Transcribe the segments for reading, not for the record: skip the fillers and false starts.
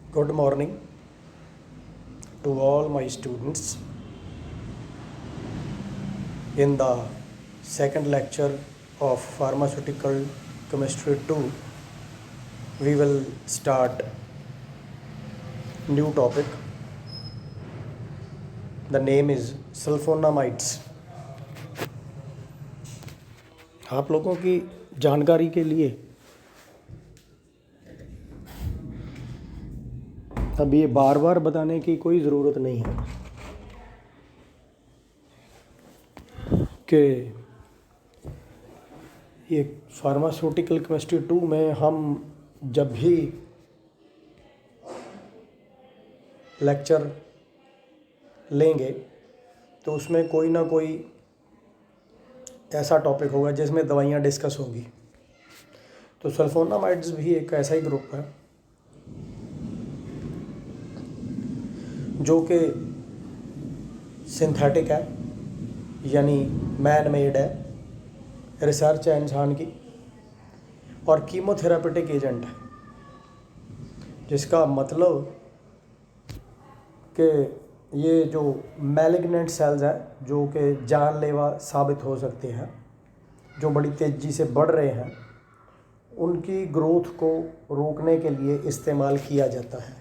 Good morning to all my students. In the second lecture of Pharmaceutical Chemistry 2, we will start new topic. The name is sulfonamides. आप लोगों की जानकारी के लिए अब ये बार बार बताने की कोई ज़रूरत नहीं है कि ये फार्मास्यूटिकल केमिस्ट्री 2 में हम जब भी लेक्चर लेंगे तो उसमें कोई ना कोई ऐसा टॉपिक होगा जिसमें दवाइयाँ डिस्कस होंगी। तो सल्फोनामाइड्स भी एक ऐसा ही ग्रुप है जो कि सिंथेटिक है, यानी मैन मेड है, रिसर्च है इंसान की, और कीमोथेरापेटिक एजेंट है, जिसका मतलब कि ये जो मैलिग्नेंट सेल्स हैं जो कि जानलेवा साबित हो सकते हैं, जो बड़ी तेज़ी से बढ़ रहे हैं, उनकी ग्रोथ को रोकने के लिए इस्तेमाल किया जाता है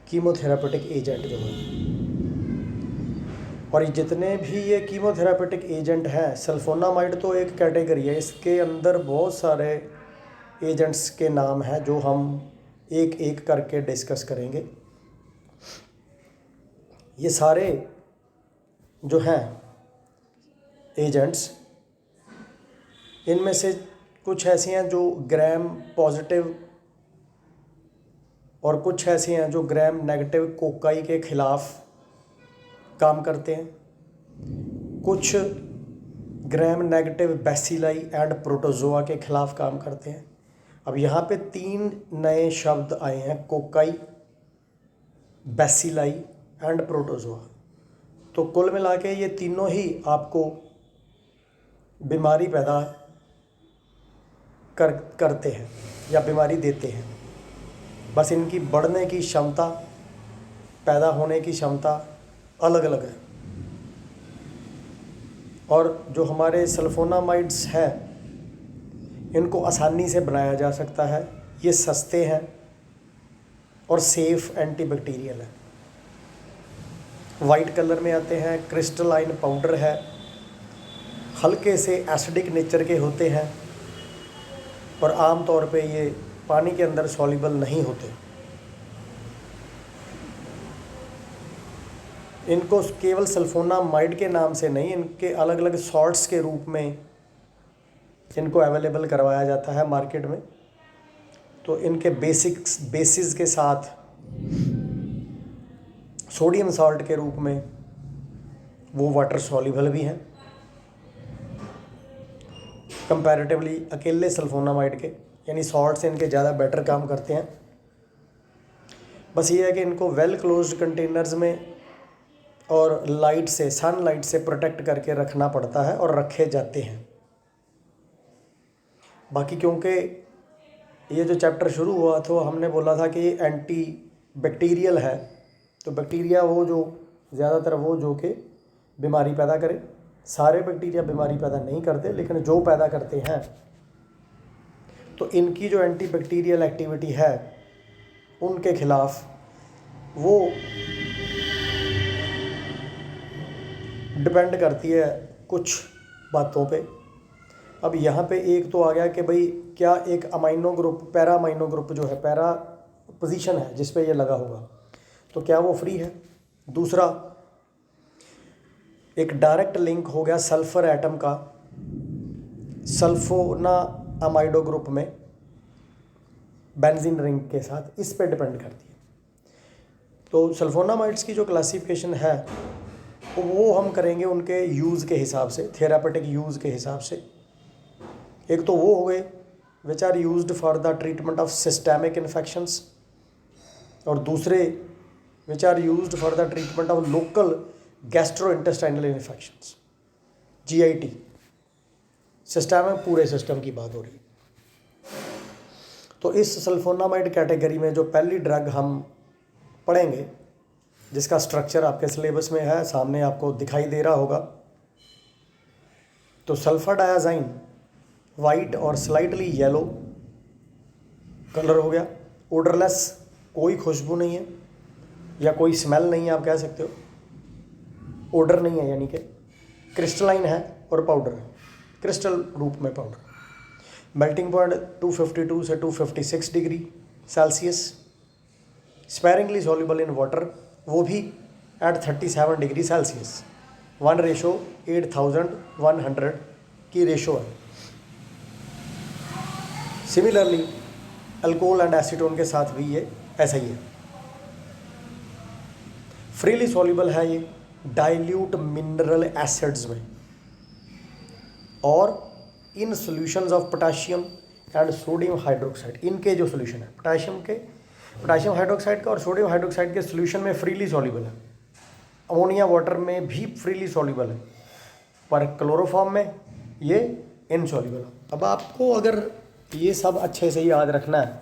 कीमोथेरापेटिक एजेंट जो है। और जितने भी ये कीमोथेरापेटिक एजेंट हैं, सल्फोनामाइड तो एक कैटेगरी है, इसके अंदर बहुत सारे एजेंट्स के नाम हैं जो हम एक एक करके डिस्कस करेंगे। ये सारे जो हैं एजेंट्स, इनमें से कुछ ऐसी हैं जो ग्राम पॉजिटिव और कुछ ऐसे हैं जो ग्राम नेगेटिव कोकाई के खिलाफ काम करते हैं, कुछ gram negative bacilli and protozoa के खिलाफ काम करते हैं। अब यहाँ पे 3 नए शब्द आए हैं, कोकाई, बैसिलाई एंड प्रोटोजोआ। तो कुल मिला के ये तीनों ही आपको बीमारी पैदा करते हैं या बीमारी देते हैं। बस इनकी बढ़ने की क्षमता, पैदा होने की क्षमता अलग अलग है। और जो हमारे सल्फोनामाइड्स हैं, इनको आसानी से बनाया जा सकता है, ये सस्ते हैं और सेफ एंटीबैक्टीरियल है। वाइट कलर में आते हैं, क्रिस्टलाइन पाउडर है, हल्के से एसिडिक नेचर के होते हैं और आम तौर पे ये पानी के अंदर सॉल्युबल नहीं होते। इनको केवल सल्फोनामाइड के नाम से नहीं, इनके अलग अलग सॉल्ट्स के रूप में इनको अवेलेबल करवाया जाता है मार्केट में। तो इनके बेसिस के साथ सोडियम सॉल्ट के रूप में वो वाटर सॉल्युबल भी हैं कंपैरेटिवली अकेले सल्फोनामाइड के, यानी सॉल्ट से इनके ज़्यादा बेटर काम करते हैं। बस ये है कि इनको वेल क्लोज्ड कंटेनर्स में और लाइट से, सनलाइट से प्रोटेक्ट करके रखना पड़ता है और रखे जाते हैं। बाकी क्योंकि ये जो चैप्टर शुरू हुआ तो हमने बोला था कि ये एंटी बैक्टीरियल है, तो बैक्टीरिया वो जो ज़्यादातर वो जो कि बीमारी पैदा करे। सारे बैक्टीरिया बीमारी पैदा नहीं करते, लेकिन जो पैदा करते हैं तो इनकी जो एंटी बैक्टीरियल एक्टिविटी है उनके खिलाफ वो डिपेंड करती है कुछ बातों पे। अब यहाँ पे एक तो आ गया कि भाई क्या एक amino group, para amino group जो है, पैरा पोजीशन है जिस पे ये लगा होगा, तो क्या वो फ्री है। दूसरा, एक डायरेक्ट लिंक हो गया सल्फर एटम का सल्फोना अमाइडो ग्रुप में बेंजीन रिंग के साथ, इस पे डिपेंड करती है। तो सल्फोनामाइड्स की जो क्लासिफिकेशन है वो हम करेंगे उनके यूज़ के हिसाब से, थेरापेटिक यूज़ के हिसाब से। एक तो वो हो गए which are used for the treatment of systemic infections, और दूसरे which are used for the treatment of local gastrointestinal infections, GIT। System है, पूरे सिस्टम की बात हो रही है। तो इस सल्फोनामाइड कैटेगरी में जो पहली ड्रग हम पढ़ेंगे, जिसका स्ट्रक्चर आपके सिलेबस में है, सामने आपको दिखाई दे रहा होगा, तो सल्फाडायाजाइन वाइट और स्लाइटली येलो कलर हो गया, ओडरलेस, कोई खुशबू नहीं है या कोई स्मेल नहीं है, आप कह सकते हो, ओडर नहीं है, यानी कि क्रिस्टलाइन है और पाउडर है, क्रिस्टल रूप में पाउडर। मेल्टिंग पॉइंट 252 से 256 degree Celsius, sparingly soluble in water, वो भी एट 37 डिग्री सेल्सियस, 1:8100 की रेशो है। सिमिलरली अल्कोहल एंड एसीटोन के साथ भी ये ऐसा ही है। फ्रीली सॉल्युबल है ये डाइल्यूट मिनरल एसिड्स में और in solutions of potassium and sodium hydroxide, इनके जो सॉल्यूशन है पोटेशियम हाइड्रोक्साइड का और सोडियम हाइड्रोक्साइड के सॉल्यूशन में फ्रीली सॉल्युबल है। अमोनिया वाटर में भी फ्रीली सॉल्युबल है, पर क्लोरोफॉर्म में ये इनसॉल्युबल है। अब आपको अगर ये सब अच्छे से याद रखना है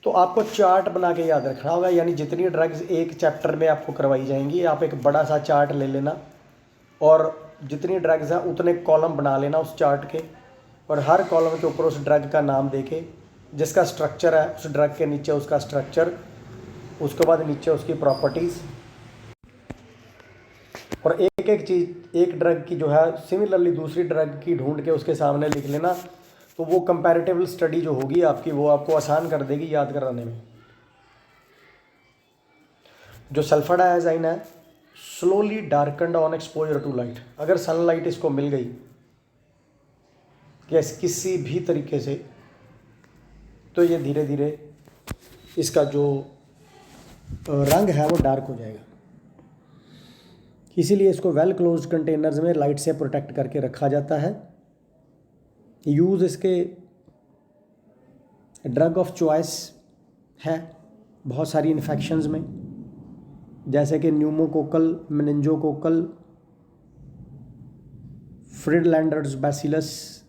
तो आपको चार्ट बना के याद रखना होगा, यानी जितनी ड्रग्स एक चैप्टर में आपको करवाई जाएंगी, आप एक बड़ा सा चार्ट ले लेना और जितनी ड्रग्स हैं उतने कॉलम बना लेना उस चार्ट के, और हर कॉलम के ऊपर उस ड्रग का नाम देके, जिसका स्ट्रक्चर है उस ड्रग के नीचे उसका स्ट्रक्चर, उसके बाद नीचे उसकी प्रॉपर्टीज़, और एक एक चीज़ एक ड्रग की जो है सिमिलरली दूसरी ड्रग की ढूंढ के उसके सामने लिख लेना। तो वो कंपैरेटिव स्टडी जो होगी आपकी, वो आपको आसान कर देगी याद कराने में। जो सल्फाडायाजाइन है slowly darkened on exposure to light, अगर सनलाइट इसको मिल गई किसी भी तरीके से, तो ये धीरे धीरे इसका जो रंग है वो डार्क हो जाएगा। इसीलिए इसको वेल क्लोज्ड कंटेनर्स में लाइट से प्रोटेक्ट करके रखा जाता है। यूज़ इसके ड्रग ऑफ चॉइस है बहुत सारी इन्फेक्शंस में, जैसे कि pneumococcal, meningococcal, Friedlander's bacillus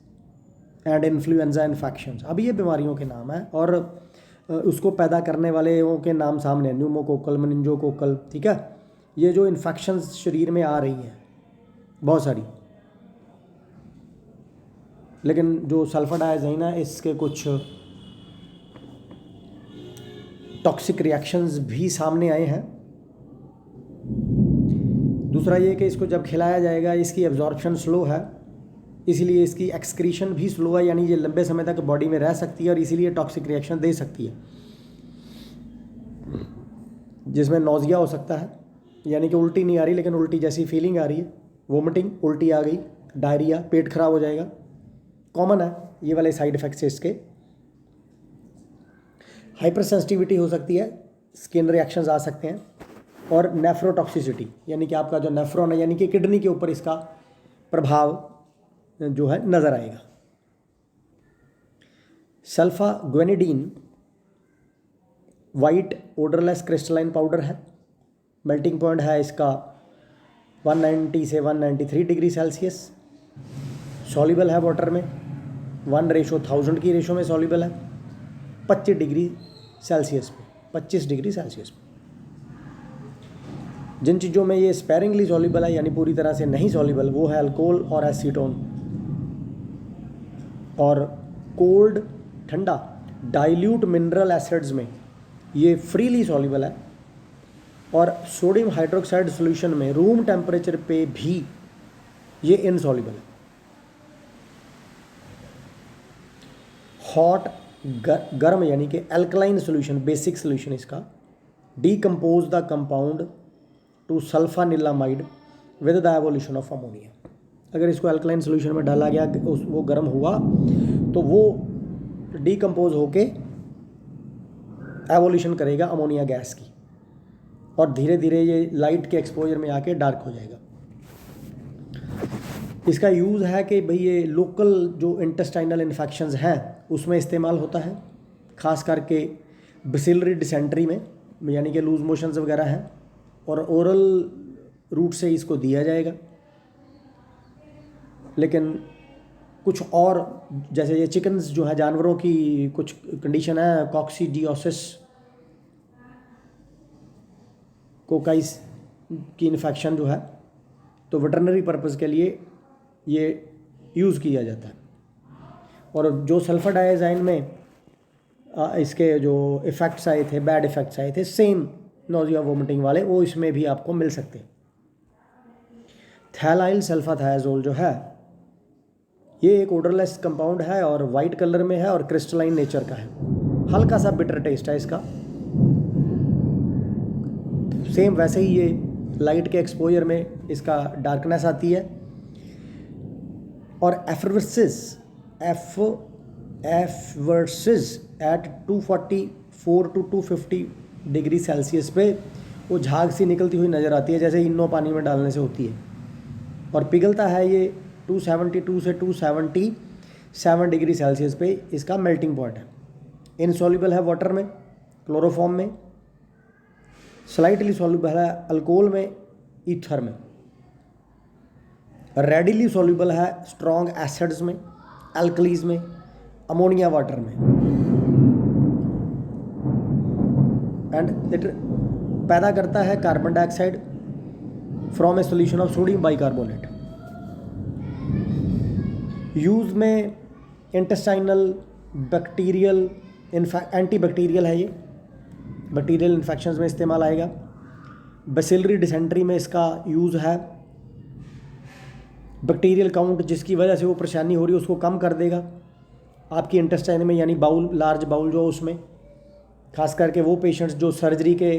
and influenza infections. अब ये बीमारियों के नाम हैं और उसको पैदा करने वाले के नाम सामने, न्यूमोकोकल, मेनिंजोकोकल, ठीक है। ये जो इन्फेक्शंस शरीर में आ रही हैं बहुत सारी, लेकिन जो सल्फाडायाजाइन है इसके कुछ टॉक्सिक रिएक्शंस भी सामने आए हैं। दूसरा ये कि इसको जब खिलाया जाएगा इसकी एब्जॉर्प्शन स्लो है, इसीलिए इसकी एक्सक्रीशन भी स्लो है, यानी ये लंबे समय तक बॉडी में रह सकती है और इसीलिए टॉक्सिक रिएक्शन दे सकती है, जिसमें नौजिया हो सकता है, यानी कि उल्टी नहीं आ रही लेकिन उल्टी जैसी फीलिंग आ रही है, वोमिटिंग, उल्टी आ गई, डायरिया, पेट खराब हो जाएगा, कॉमन है ये वाले साइड इफ़ेक्ट्स इसके। हाइपर सेंसिटिविटी हो सकती है, स्किन रिएक्शंस आ सकते हैं, और नेफ्रोटॉक्सिसिटी, यानी कि आपका जो नेफ्रॉन है यानी कि किडनी के ऊपर इसका प्रभाव जो है नज़र आएगा। सल्फाग्वेनिडीन वाइट ओडरलेस क्रिस्टलाइन पाउडर है, मेल्टिंग पॉइंट है इसका 190 से 193 डिग्री सेल्सियस, सॉल्युबल है वाटर में 1:1000 की रेशो में सॉल्युबल है, 25 डिग्री सेल्सियस पे, 25 डिग्री सेल्सियस पे। जिन चीज़ों में ये स्पेरिंगली सॉल्युबल है यानी पूरी तरह से नहीं सॉल्युबल, वो है अल्कोहल और एसीटोन, और कोल्ड ठंडा डाइल्यूट मिनरल एसिड्स में ये फ्रीली सॉल्युबल है, और सोडियम हाइड्रोक्साइड सॉल्यूशन में रूम टेम्परेचर पे भी ये इनसॉल्युबल है। हॉट गर्म यानी कि एल्कलाइन सॉल्यूशन, बेसिक सॉल्यूशन इसका, decompose the compound to sulfanilamide with the evolution of ammonia. अगर इसको एल्कलाइन सॉल्यूशन में डाला गया, वो गर्म हुआ तो वो डीकम्पोज होके एवोल्यूशन करेगा अमोनिया गैस की, और धीरे धीरे ये लाइट के एक्सपोजर में आके डार्क हो जाएगा। इसका यूज़ है कि भाई ये लोकल जो इंटेस्टाइनल इन्फेक्शंस हैं उसमें इस्तेमाल होता है, ख़ास करके बेसिलरी डिसेंट्री में, यानी कि लूज मोशंस वगैरह हैं, और ओरल रूट से इसको दिया जाएगा। लेकिन कुछ और जैसे ये चिकन्स जो है, जानवरों की कुछ कंडीशन है, कॉक्सीडियोसिस, कोकाइस की इन्फेक्शन जो है, तो वेटरनरी पर्पज़ के लिए ये यूज़ किया जाता है। और जो सल्फर डाइआज़ाइन में इसके जो इफ़ेक्ट्स आए थे, बैड इफ़ेक्ट्स आए थे, सेम नोजिया वोमिटिंग वाले, वो इसमें भी आपको मिल सकते हैं। थैलाइल सल्फाथायाजोल जो है ये एक ओडरलेस कंपाउंड है और वाइट कलर में है और क्रिस्टलाइन नेचर का है। हल्का सा बिटर टेस्ट है इसका। सेम वैसे ही ये लाइट के एक्सपोजर में इसका डार्कनेस आती है। और एफवर्सिस एट 244 टू 250 डिग्री सेल्सियस पे वो झाग सी निकलती हुई नज़र आती है, जैसे इनो पानी में डालने से होती है। और पिघलता है ये 272 से 277 डिग्री सेल्सियस पे इसका मेल्टिंग पॉइंट है। इनसॉल्युबल है वाटर में, क्लोरोफॉर्म में, स्लाइटली सॉल्युबल है अल्कोहल में, ईथर में, रेडिली सॉल्युबल है स्ट्रॉन्ग एसिड्स में, अल्कलीज में, अमोनिया वाटर में, एंड इट पैदा करता है carbon dioxide from a solution of sodium bicarbonate. Use में इंटेस्टाइनल, बैक्टीरियल, एंटी बैक्टीरियल है ये, बैक्टीरियल इन्फेक्शंस में इस्तेमाल आएगा। बेसिलरी डिसेंट्री में इसका यूज़ है। बैक्टीरियल काउंट जिसकी वजह से वो परेशानी हो रही है उसको कम कर देगा आपकी इंटेस्टाइन में, यानी बाउल, लार्ज बाउल जो उसमें, खास करके वो पेशेंट्स जो सर्जरी के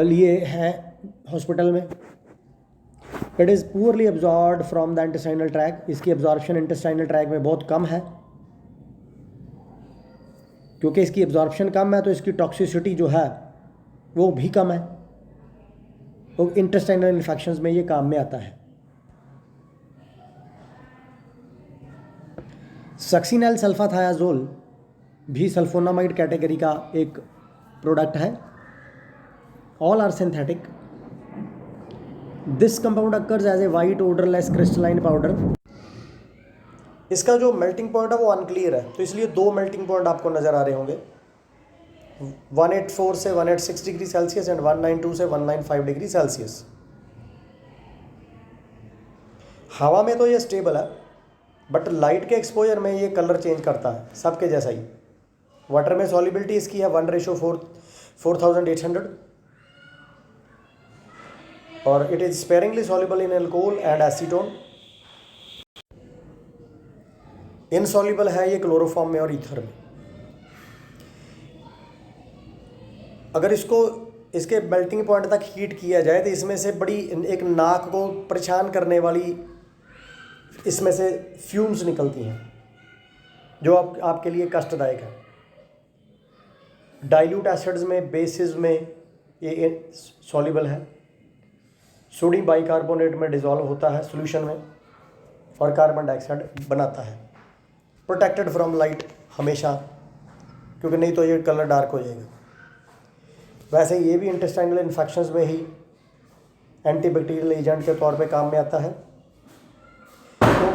लिए हैं हॉस्पिटल में। It is poorly absorbed from the intestinal tract. इसकी एब्जॉर्प्शन इंटेस्टाइनल ट्रैक में बहुत कम है। क्योंकि इसकी एब्जॉर्प्शन कम है तो इसकी टॉक्सिसिटी जो है वो भी कम है, तो इंटेस्टाइनल इन्फेक्शंस में ये काम में आता है। सक्सिनेल सल्फाथायाजोल भी सल्फोनामाइड कैटेगरी का एक प्रोडक्ट है। All are synthetic. This compound occurs as a white odourless crystalline powder. इसका जो मेल्टिंग पॉइंट है वो अनक्लियर है, तो इसलिए दो मेल्टिंग पॉइंट आपको नज़र आ रहे होंगे, 184 से 186 डिग्री सेल्सियस एंड 192 से 195 डिग्री सेल्सियस। हवा में तो ये स्टेबल है, बट लाइट के एक्सपोजर में ये कलर चेंज करता है, सबके जैसा ही। वाटर में सॉल्युबिलिटी इसकी है 1:4 4800 और it is sparingly soluble in alcohol and acetone. Insoluble है ये क्लोरोफॉर्म में और ईथर में। अगर इसको इसके मेल्टिंग पॉइंट तक हीट किया जाए तो इसमें से बड़ी एक नाक को परेशान करने वाली इसमें से फ्यूम्स निकलती हैं जो आपके लिए कष्टदायक है। डाइल्यूट एसिड्स में, बेसिस में ये सॉल्युबल है। सोडियम बाइकार्बोनेट में डिज़ोल्व होता है सॉल्यूशन में और कार्बन डाइऑक्साइड बनाता है। प्रोटेक्टेड फ्रॉम लाइट हमेशा, क्योंकि नहीं तो ये कलर डार्क हो जाएगा। वैसे ये भी इंटेस्टाइनल इन्फेक्शंस में ही एंटीबैक्टीरियल एजेंट के तौर पे काम में आता है। तो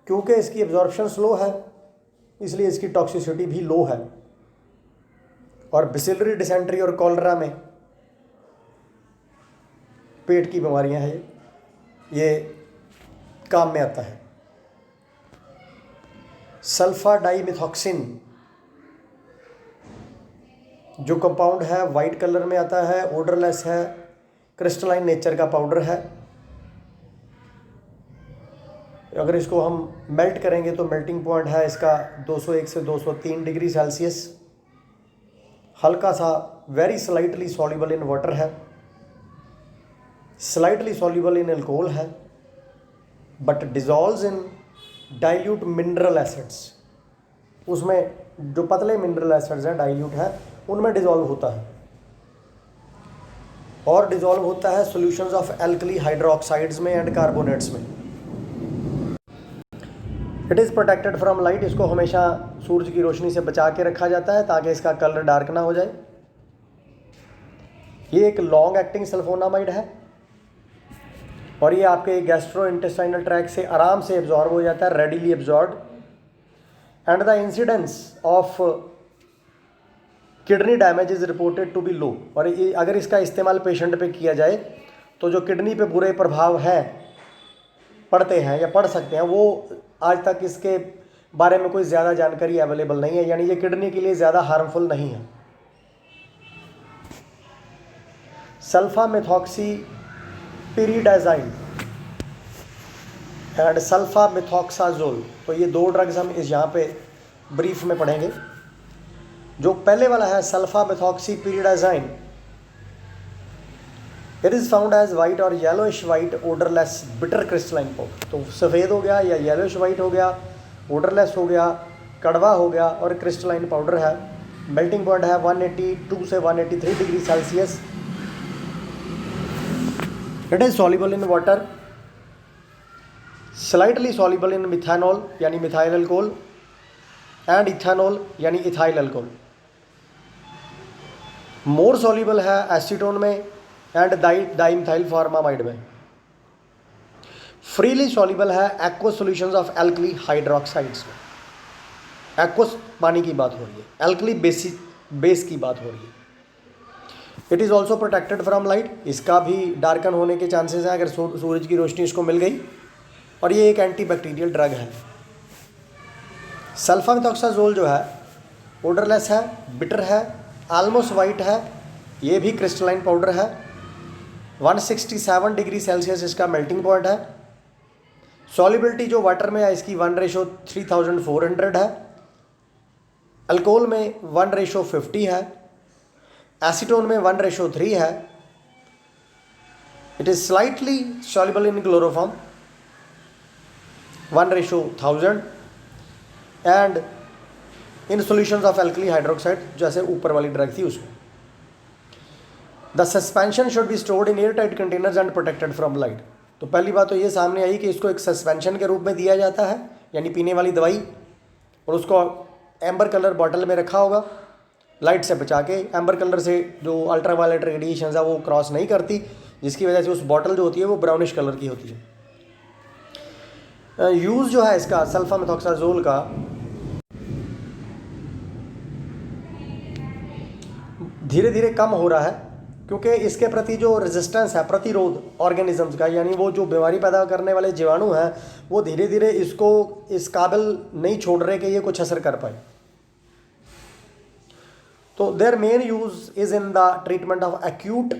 क्योंकि इसकी एब्जॉर्प्शन स्लो है इसलिए इसकी टॉक्सिसिटी भी लो है। और बेसिलरी डिसेंट्री और कॉलरा में, पेट की बीमारियां हैं, ये काम में आता है। सल्फा डाइमिथॉक्सिन जो कंपाउंड है वाइट कलर में आता है, ओडरलेस है, क्रिस्टलाइन नेचर का पाउडर है। अगर इसको हम मेल्ट करेंगे तो मेल्टिंग पॉइंट है इसका 201 से 203 डिग्री सेल्सियस। हल्का सा very slightly soluble in water है, स्लाइटली सॉल्युबल इन अल्कोहल है, but dissolves in dilute mineral acids. उसमें जो पतले मिनरल एसिड्स हैं, डाइल्यूट है, उनमें डिजॉल्व होता है। और डिजॉल्व होता है सॉल्यूशंस ऑफ एल्कली हाइड्रोक्साइड्स में एंड कार्बोनेट्स में। It is protected from light. इसको हमेशा सूरज की रोशनी से बचा के रखा जाता है ताकि इसका कलर डार्क ना हो जाए। ये एक लॉन्ग एक्टिंग सल्फोनामाइड है और ये आपके गैस्ट्रो इंटेस्टाइनल ट्रैक से आराम से एब्जॉर्ब हो जाता है, readily absorb. And the incidence of kidney damage is reported to be low. और अगर इसका इस्तेमाल पेशेंट पे किया जाए तो जो किडनी पे बुरे प्रभाव है पड़ते हैं या पड़ सकते हैं, वो आज तक इसके बारे में कोई ज़्यादा जानकारी अवेलेबल नहीं है, यानी ये किडनी के लिए ज़्यादा हार्मफुल नहीं है। सल्फामेथॉक्सी पिरिडाज़ाइन एंड सल्फामेथॉक्साजोल, तो ये दो ड्रग्स हम इस यहाँ पे ब्रीफ में पढ़ेंगे। जो पहले वाला है sulfamethoxypyridazine, it is found as white और yellowish white odourless bitter crystalline powder. तो सफ़ेद हो गया या येलोइश वाइट हो गया, ओडरलेस हो गया, कड़वा हो गया और क्रिस्टलाइन पाउडर है। मेल्टिंग पॉइंट है 182 से 183 degree Celsius. It is soluble in water, slightly soluble in methanol यानी मिथाइल अल्कोहल एंड इथानॉल यानी इथाइल अल्कोहल। मोर सॉल्युबल है एसीटोन में एंड डाइमिथाइल फॉर्मामाइड में। फ्रीली सॉल्युबल है aqueous solutions of alkali hydroxides में। Aqueous पानी की बात हो रही है, एल्कली बेस की बात हो रही है। It is also protected from light, इसका भी डार्कन होने के चांसेस हैं अगर सूरज की रोशनी इसको मिल गई। और ये एक एंटीबैक्टीरियल ड्रग है। सल्फामेथॉक्साजोल जो है ओडरलेस है, बिटर है, ऑलमोस्ट वाइट है, ये भी क्रिस्टलाइन पाउडर है। 167 डिग्री सेल्सियस इसका मेल्टिंग पॉइंट है। सॉल्युबिलिटी जो वाटर में है इसकी 1:3400 है। अल्कोहल में 1:50 है। एसीटोन में 1:3 है। It is slightly soluble in chloroform 1:1000 and in solutions of alkali hydroxide, जैसे ऊपर वाली ड्रग थी उसमें। The suspension should be stored in air tight containers and protected from light. तो पहली बात तो ये सामने आई कि इसको एक सस्पेंशन के रूप में दिया जाता है, यानी पीने वाली दवाई, और उसको एम्बर कलर बॉटल में रखा होगा, लाइट से बचा के। एम्बर कलर से जो अल्ट्रावायलेट रेडिएशन है वो क्रॉस नहीं करती, जिसकी वजह से उस बॉटल जो होती है वो ब्राउनिश कलर की होती है। यूज़ जो है इसका सल्फामेथॉक्साजोल का धीरे धीरे कम हो रहा है, क्योंकि इसके प्रति जो रेजिस्टेंस है, प्रतिरोध ऑर्गेनिजम्स का, यानी वो जो बीमारी पैदा करने वाले जीवाणु हैं, वो धीरे धीरे इसको इस काबिल नहीं छोड़ रहे कि ये कुछ असर कर पाए। तो their main use is in the treatment of acute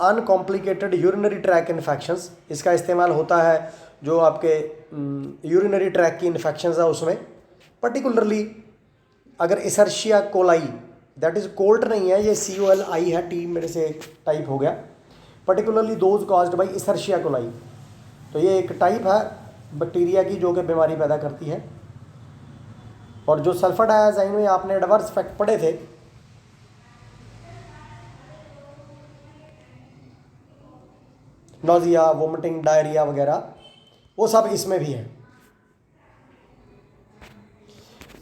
uncomplicated urinary tract infections. इसका इस्तेमाल होता है जो आपके यूरिनरी ट्रैक की इन्फेक्शंस है उसमें, पर्टिकुलरली अगर इसर्शिया कोलाई, दैट इज़ कोल्ट नहीं है, ये COLI है, टी मेरे से टाइप हो गया, particularly those caused by Escherichia coli. तो ये एक टाइप है बैक्टीरिया की जो कि बीमारी पैदा करती है। और जो सल्फर डाइआज़ाइन में आपने एडवर्स इफेक्ट पढ़े थे, नोजिया, वोमिटिंग, डायरिया वगैरह, वो सब इसमें भी है।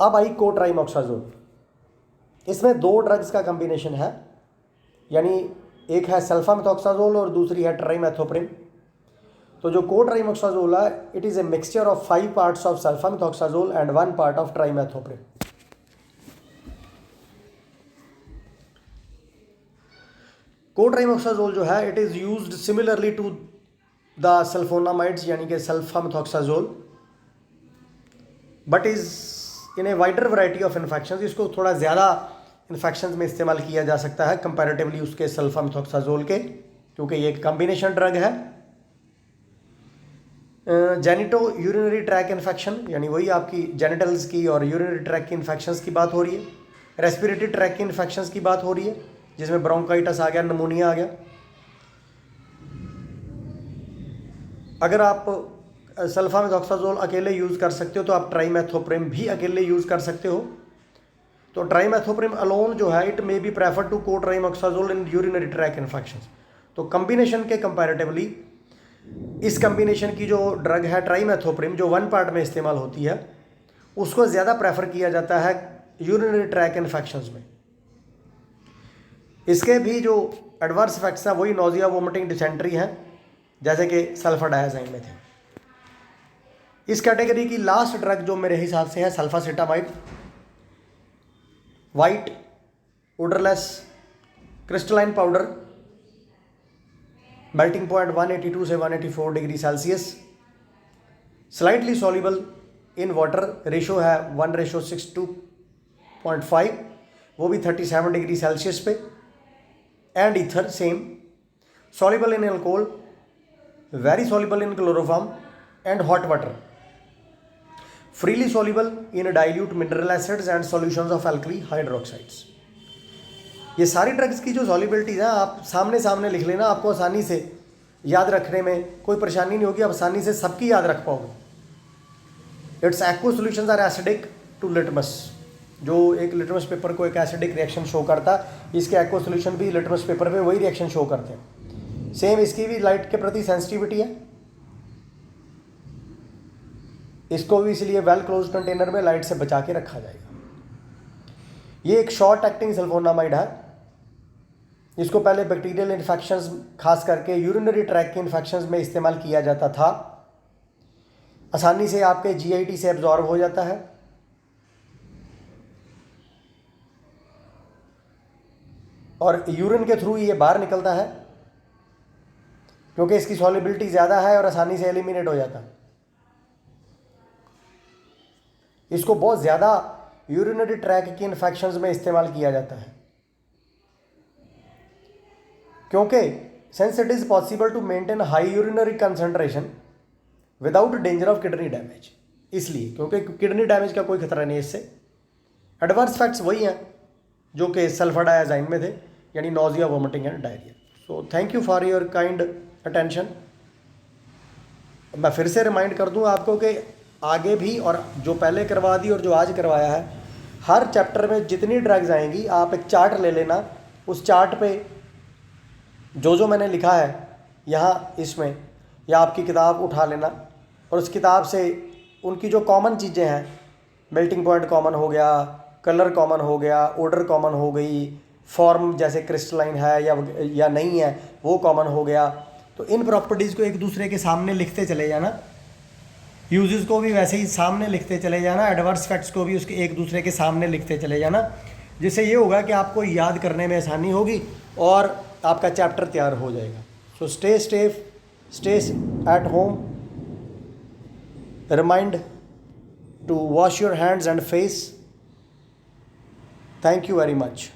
अब आई कोट्राइमोक्साजोल। इसमें दो ड्रग्स का कॉम्बिनेशन है, यानी एक है सल्फामेथॉक्साजोल और दूसरी है ट्राइमेथोप्रिम। तो जो कोट्राइमोक्साजोल है, it is a mixture of 5 parts of sulfamethoxazole and 1 part of trimethoprim. Cotrimoxazole जो है, it is used similarly to the sulfonamides यानी कि sulfamethoxazole, but is in a wider variety of infections. इसको थोड़ा ज़्यादा इन्फेक्शंस में इस्तेमाल किया जा सकता है कंपैरेटिवली उसके सल्फामेथॉक्साजोल के, क्योंकि ये एक कॉम्बिनेशन ड्रग है। जेनिटो यूरिनरी ट्रैक इन्फेक्शन, यानी वही आपकी जेनिटल्स की और यूरिनरी ट्रैक की इन्फेक्शंस की बात हो रही है। रेस्पिरेटरी ट्रैक की इन्फेक्शंस की बात हो रही है, जिसमें ब्रोंकाइटिस आ गया, नमोनिया आ गया। अगर आप सल्फामेथॉक्साजोल अकेले यूज़ कर सकते हो तो आप ट्राइमेथोप्रिम भी अकेले यूज़ कर सकते हो। तो ट्राइमेथोप्रिम अलोन जो है, it may be prefer to cotrimoxazole in urinary tract infections. तो कम्बिनेशन के कंपैरेटिवली इस कम्बिनेशन की जो ड्रग है ट्राइमेथोप्रिम, जो 1 पार्ट में इस्तेमाल होती है, उसको ज़्यादा प्रेफर किया जाता है यूरिनरी ट्रैक इन्फेक्शंस में। इसके भी जो एडवर्स इफेक्ट्स हैं वही नोजिया, वोमिटिंग, डिसेंट्री हैं। जैसे कि सल्फर डाइआज़ाइम में थे। इस कैटेगरी की लास्ट ड्रग जो मेरे हिसाब से है sulfacetamide, white odourless crystalline powder, melting point 182 से 184 degree Celsius, slightly soluble in water, ratio है 1:62.5, वो भी 37 डिग्री सेल्सियस पे, and ether same, soluble in alcohol, very soluble in chloroform and hot water, freely soluble in dilute mineral acids and solutions of alkali hydroxides. ये सारी drugs की जो सॉल्युबिलिटीज है आप सामने सामने लिख लेना, आपको आसानी से याद रखने में कोई परेशानी नहीं होगी, आप आसानी से सबकी याद रख पाओगे। Its aqueous solutions are acidic to litmus, जो एक लिटमस पेपर को एक एसिडिक रिएक्शन शो करता, इसके एक्व सॉल्यूशन भी लिटमस पेपर पे वही रिएक्शन शो करते हैं। सेम इसकी भी लाइट के प्रति सेंसिटिविटी है, इसको भी इसलिए वेल क्लोज कंटेनर में लाइट से बचा के रखा जाएगा। ये एक शॉर्ट एक्टिंग सल्फोनामाइड है, इसको पहले बैक्टीरियल इन्फेक्शंस खास करके यूरिनरी ट्रैक के इन्फेक्शंस में इस्तेमाल किया जाता था, आसानी से आपके जीआईटी से एब्जॉर्ब हो जाता है, और यूरिन के थ्रू ये बाहर निकलता है क्योंकि इसकी सॉल्युबिलिटी ज़्यादा है और आसानी से एलिमिनेट हो जाता है। इसको बहुत ज़्यादा यूरिनरी ट्रैक की इन्फेक्शंस में इस्तेमाल किया जाता है क्योंकि since it is possible to maintain high urinary concentration without danger of kidney damage, इसलिए क्योंकि किडनी डैमेज का कोई खतरा नहीं है इससे। एडवर्स फैक्ट्स वही हैं जो कि सल्फर डाइआज़ाइम में थे, यानी nausea, vomiting and diarrhoea. So thank you for your kind attention. मैं फिर से रिमाइंड कर दूं आपको कि आगे भी, और जो पहले करवा दी और जो आज करवाया है, हर चैप्टर में जितनी ड्रग्स आएंगी आप एक चार्ट ले लेना, उस चार्ट पे जो जो मैंने लिखा है यहाँ इसमें, या आपकी किताब उठा लेना और उस किताब से उनकी जो कॉमन चीज़ें हैं, मेल्टिंग पॉइंट कॉमन हो गया, कलर कॉमन हो गया, ऑर्डर कॉमन हो गई, फॉर्म जैसे क्रिस्टलाइन है या नहीं है वो कॉमन हो गया, तो इन प्रॉपर्टीज़ को एक दूसरे के सामने लिखते चले जाना, यूजेस को भी वैसे ही सामने लिखते चले जाना, एडवर्स फैक्ट्स को भी उसके एक दूसरे के सामने लिखते चले जाना, जिससे ये होगा कि आपको याद करने में आसानी होगी और आपका चैप्टर तैयार हो जाएगा। So stay safe, stay at home, remind to wash your hands and face. Thank you very much.